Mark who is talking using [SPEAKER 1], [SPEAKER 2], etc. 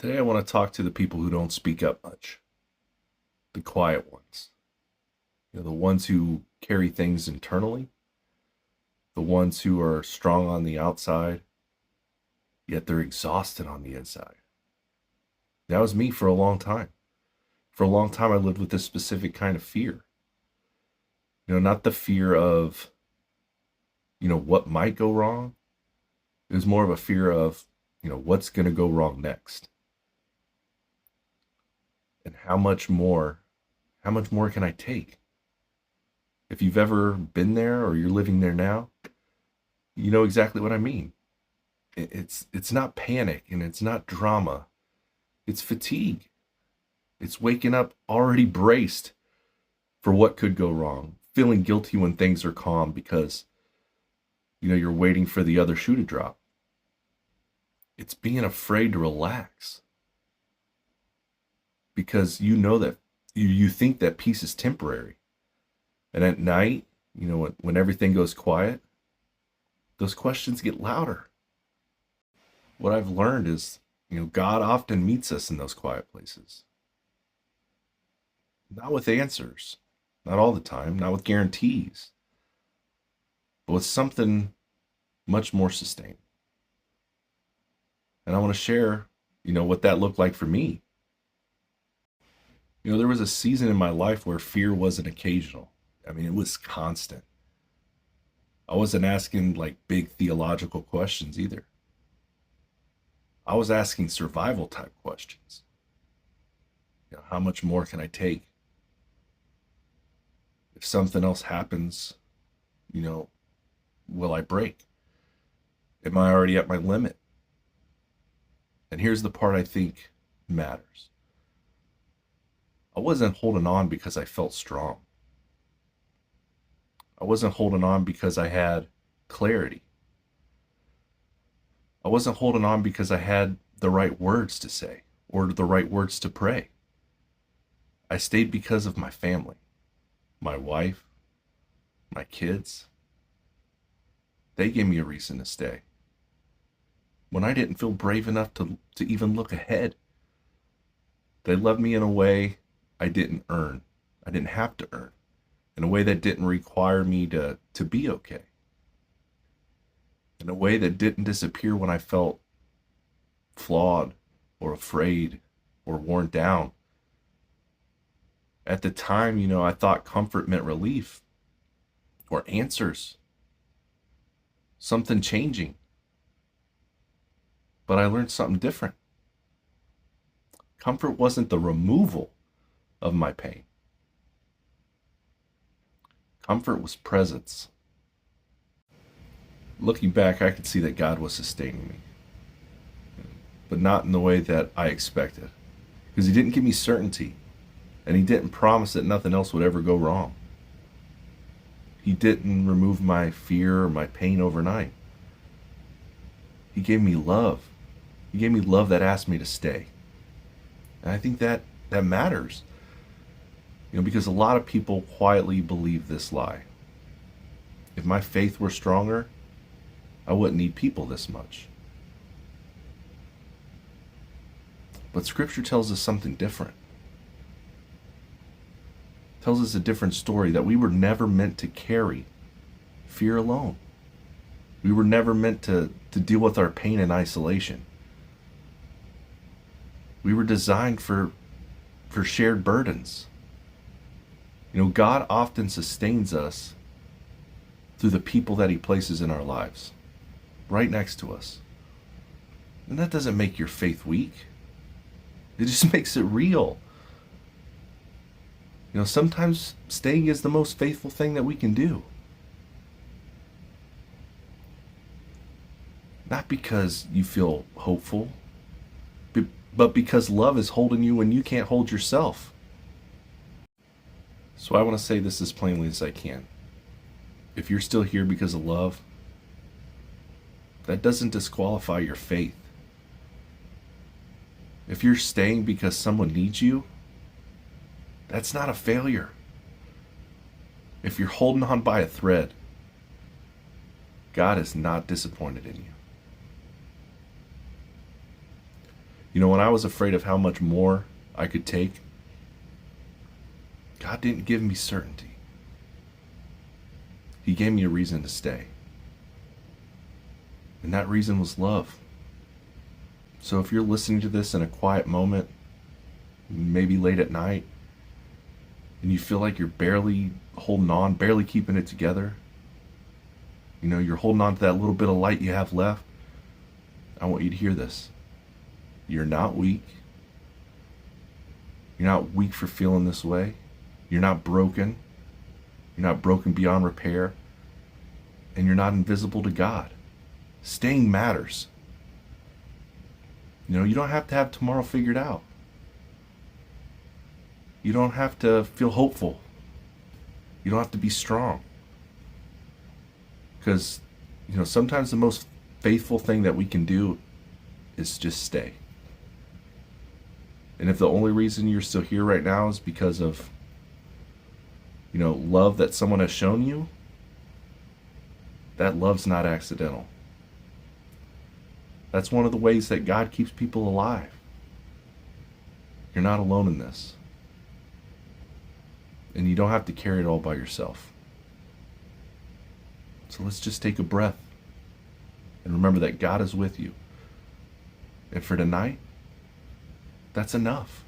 [SPEAKER 1] Today, I want to talk to the people who don't speak up much, the quiet ones, the ones who carry things internally, the ones who are strong on the outside, yet they're exhausted on the inside. That was me for a long time. For a long time, I lived with this specific kind of fear. Not the fear of, what might go wrong. It was more of a fear of, what's going to go wrong next. And how much more can I take? If you've ever been there or you're living there now, you know exactly what I mean. It's not panic and it's not drama. It's fatigue. It's waking up already braced for what could go wrong, feeling guilty when things are calm because you're waiting for the other shoe to drop. It's being afraid to relax because you know that you think that peace is temporary. And at night, when everything goes quiet, those questions get louder. What I've learned is, God often meets us in those quiet places. Not with answers, not all the time, not with guarantees, but with something much more sustained. And I want to share, what that looked like for me. There was a season in my life where fear wasn't occasional. It was constant. I wasn't asking like big theological questions either. I was asking survival type questions. How much more can I take? If something else happens, will I break? Am I already at my limit? And here's the part I think matters. I wasn't holding on because I felt strong. I wasn't holding on because I had clarity. I wasn't holding on because I had the right words to say or the right words to pray. I stayed because of my family, my wife, my kids. They gave me a reason to stay. When I didn't feel brave enough to even look ahead, they loved me in a way I didn't earn. I didn't have to earn. In a way that didn't require me to be okay. In a way that didn't disappear when I felt flawed or afraid or worn down. At the time, I thought comfort meant relief or answers, something changing. But I learned something different. Comfort wasn't the removal of my pain. Comfort was presence. Looking back, I could see that God was sustaining me, but not in the way that I expected. Because He didn't give me certainty, and He didn't promise that nothing else would ever go wrong. He didn't remove my fear or my pain overnight. He gave me love. He gave me love that asked me to stay. And I think that matters. Because a lot of people quietly believe this lie. If my faith were stronger, I wouldn't need people this much. But Scripture tells us something different. It tells us a different story, that we were never meant to carry fear alone. We were never meant to deal with our pain in isolation. We were designed for shared burdens. God often sustains us through the people that He places in our lives, right next to us. And that doesn't make your faith weak. It just makes it real. Sometimes staying is the most faithful thing that we can do. Not because you feel hopeful, but because love is holding you when you can't hold yourself. So I want to say this as plainly as I can. If you're still here because of love, that doesn't disqualify your faith. If you're staying because someone needs you, that's not a failure. If you're holding on by a thread, God is not disappointed in you. You know, when I was afraid of how much more I could take, God didn't give me certainty. He gave me a reason to stay. And that reason was love. So if you're listening to this in a quiet moment, maybe late at night, and you feel like you're barely holding on, barely keeping it together, you know, you're holding on to that little bit of light you have left, I want you to hear this. You're not weak. You're not weak for feeling this way. You're not broken. You're not broken beyond repair. And you're not invisible to God. Staying matters. You know, you don't have to have tomorrow figured out. You don't have to feel hopeful. You don't have to be strong. Because, you know, sometimes the most faithful thing that we can do is just stay. And if the only reason you're still here right now is because of, you know, love that someone has shown you, that love's not accidental. That's one of the ways that God keeps people alive. You're not alone in this. And you don't have to carry it all by yourself. So let's just take a breath and remember that God is with you. And for tonight, that's enough.